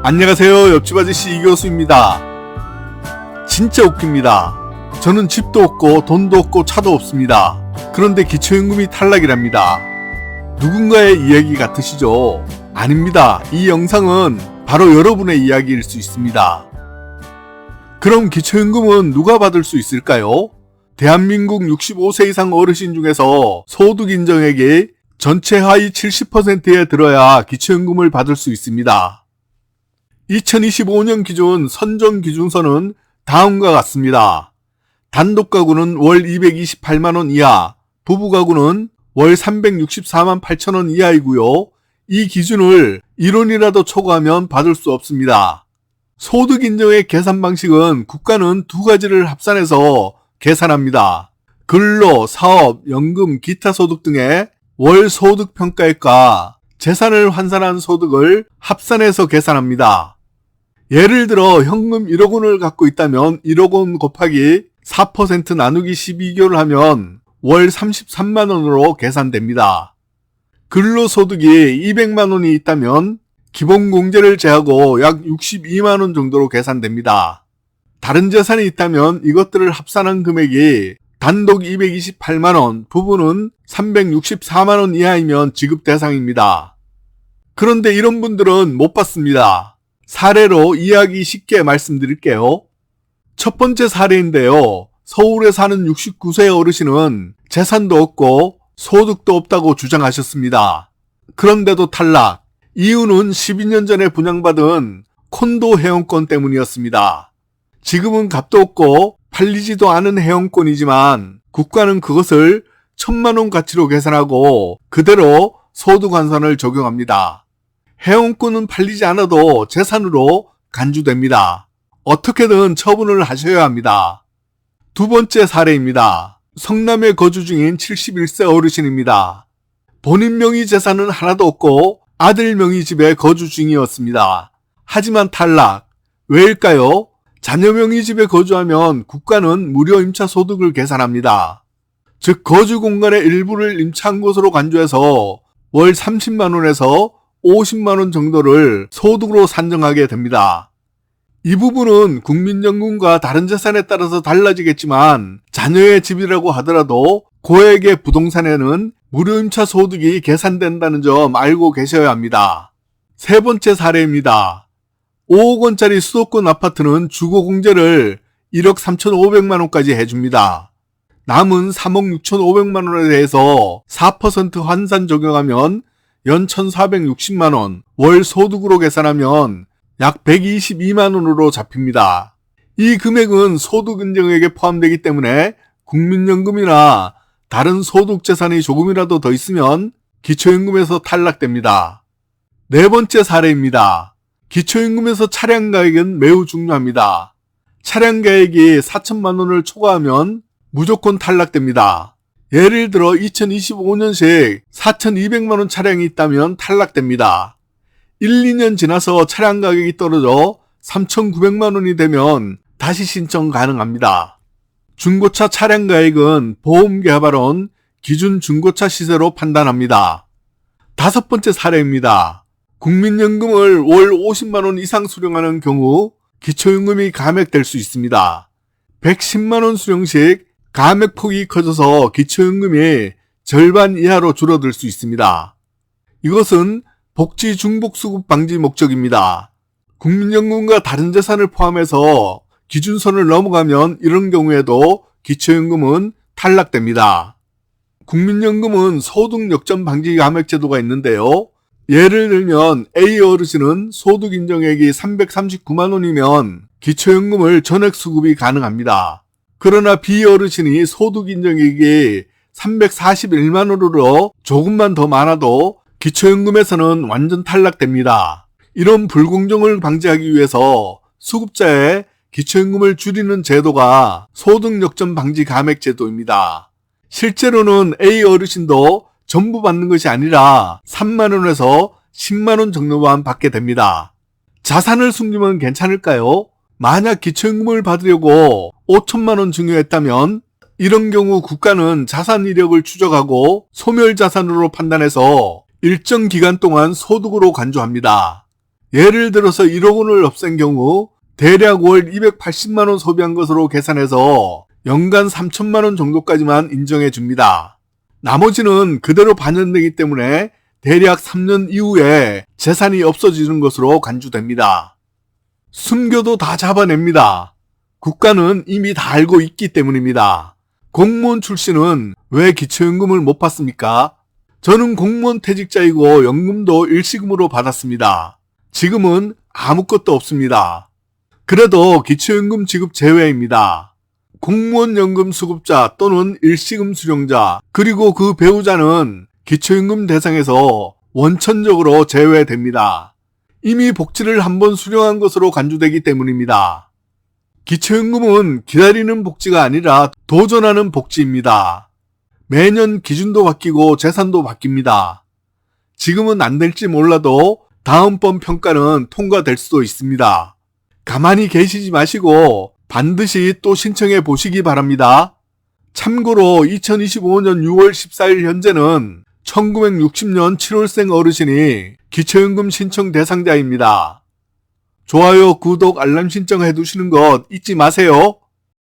안녕하세요. 옆집 아저씨 이교수입니다. 진짜 웃깁니다. 저는 집도 없고 돈도 없고 차도 없습니다. 그런데 기초연금이 탈락이랍니다. 누군가의 이야기 같으시죠? 아닙니다. 이 영상은 바로 여러분의 이야기일 수 있습니다. 그럼 기초연금은 누가 받을 수 있을까요? 대한민국 65세 이상 어르신 중에서 소득 인정액이 전체 하위 70%에 들어야 기초연금을 받을 수 있습니다. 2025년 기준 선정 기준서는 다음과 같습니다. 단독 가구는 월 228만원 이하, 부부 가구는 월 364만 8천원 이하이고요. 이 기준을 1원이라도 초과하면 받을 수 없습니다. 소득 인정의 계산 방식은 국가는 두 가지를 합산해서 계산합니다. 근로, 사업, 연금, 기타 소득 등의 월 소득 평가액과 재산을 환산한 소득을 합산해서 계산합니다. 예를 들어 현금 1억 원을 갖고 있다면 1억 원 곱하기 4% 나누기 12개월을 하면 월 33만 원으로 계산됩니다. 근로소득이 200만 원이 있다면 기본공제를 제하고 약 62만 원 정도로 계산됩니다. 다른 재산이 있다면 이것들을 합산한 금액이 단독 228만 원, 부부는 364만 원 이하이면 지급 대상입니다. 그런데 이런 분들은 못 받습니다. 사례로 이해하기 쉽게 말씀드릴게요. 첫 번째 사례인데요. 서울에 사는 69세 어르신은 재산도 없고 소득도 없다고 주장하셨습니다. 그런데도 탈락. 이유는 12년 전에 분양받은 콘도 회원권 때문이었습니다. 지금은 값도 없고 팔리지도 않은 회원권이지만 국가는 그것을 1,000만 원 가치로 계산하고 그대로 소득 환산을 적용합니다. 회원권은 팔리지 않아도 재산으로 간주됩니다. 어떻게든 처분을 하셔야 합니다. 두 번째 사례입니다. 성남에 거주 중인 71세 어르신입니다. 본인 명의 재산은 하나도 없고 아들 명의 집에 거주 중이었습니다. 하지만 탈락. 왜일까요? 자녀 명의 집에 거주하면 국가는 무료 임차 소득을 계산합니다. 즉 거주 공간의 일부를 임차한 것으로 간주해서 월 30만 원에서 50만 원 정도를 소득으로 산정하게 됩니다. 이 부분은 국민연금과 다른 재산에 따라서 달라지겠지만 자녀의 집이라고 하더라도 고액의 부동산에는 무료임차 소득이 계산된다는 점 알고 계셔야 합니다. 세 번째 사례입니다. 5억 원짜리 수도권 아파트는 주거공제를 1억 3,500만 원까지 해줍니다. 남은 3억 6,500만 원에 대해서 4% 환산 적용하면 연 1,460만 원, 월 소득으로 계산하면 약 122만 원으로 잡힙니다. 이 금액은 소득 인정액에 포함되기 때문에 국민연금이나 다른 소득 재산이 조금이라도 더 있으면 기초연금에서 탈락됩니다. 네 번째 사례입니다. 기초연금에서 차량가액은 매우 중요합니다. 차량가액이 4천만 원을 초과하면 무조건 탈락됩니다. 예를 들어 2025년식 4,200만 원 차량이 있다면 탈락됩니다. 1, 2년 지나서 차량 가격이 떨어져 3,900만 원이 되면 다시 신청 가능합니다. 중고차 차량 가액은 보험개발원 기준 중고차 시세로 판단합니다. 다섯 번째 사례입니다. 국민연금을 월 50만 원 이상 수령하는 경우 기초연금이 감액될 수 있습니다. 110만 원 수령식 감액폭이 커져서 기초연금이 절반 이하로 줄어들 수 있습니다. 이것은 복지 중복 수급 방지 목적입니다. 국민연금과 다른 재산을 포함해서 기준선을 넘어가면 이런 경우에도 기초연금은 탈락됩니다. 국민연금은 소득 역전 방지 감액 제도가 있는데요. 예를 들면 A 어르신은 소득 인정액이 339만 원이면 기초연금을 전액 수급이 가능합니다. 그러나 B 어르신이 소득 인정액이 341만 원으로 조금만 더 많아도 기초연금에서는 완전 탈락됩니다. 이런 불공정을 방지하기 위해서 수급자의 기초연금을 줄이는 제도가 소득 역전 방지 감액 제도입니다. 실제로는 A 어르신도 전부 받는 것이 아니라 3만 원에서 10만 원 정도만 받게 됩니다. 자산을 숨기면 괜찮을까요? 만약 기초연금을 받으려고 5천만 원 증여했다면 이런 경우 국가는 자산 이력을 추적하고 소멸자산으로 판단해서 일정 기간 동안 소득으로 간주합니다. 예를 들어서 1억 원을 없앤 경우 대략 월 280만 원 소비한 것으로 계산해서 연간 3천만 원 정도까지만 인정해 줍니다. 나머지는 그대로 반환되기 때문에 대략 3년 이후에 재산이 없어지는 것으로 간주됩니다. 숨겨도 다 잡아냅니다. 국가는 이미 다 알고 있기 때문입니다. 공무원 출신은 왜 기초연금을 못 받습니까? 저는 공무원 퇴직자이고 연금도 일시금으로 받았습니다. 지금은 아무것도 없습니다. 그래도 기초연금 지급 제외입니다. 공무원 연금 수급자 또는 일시금 수령자 그리고 그 배우자는 기초연금 대상에서 원천적으로 제외됩니다. 이미 복지를 한번 수령한 것으로 간주되기 때문입니다. 기초연금은 기다리는 복지가 아니라 도전하는 복지입니다. 매년 기준도 바뀌고 재산도 바뀝니다. 지금은 안 될지 몰라도 다음번 평가는 통과될 수도 있습니다. 가만히 계시지 마시고 반드시 또 신청해 보시기 바랍니다. 참고로 2025년 6월 14일 현재는 1960년 7월생 어르신이 기초연금 신청 대상자입니다. 좋아요, 구독, 알람 신청해 두시는 것 잊지 마세요.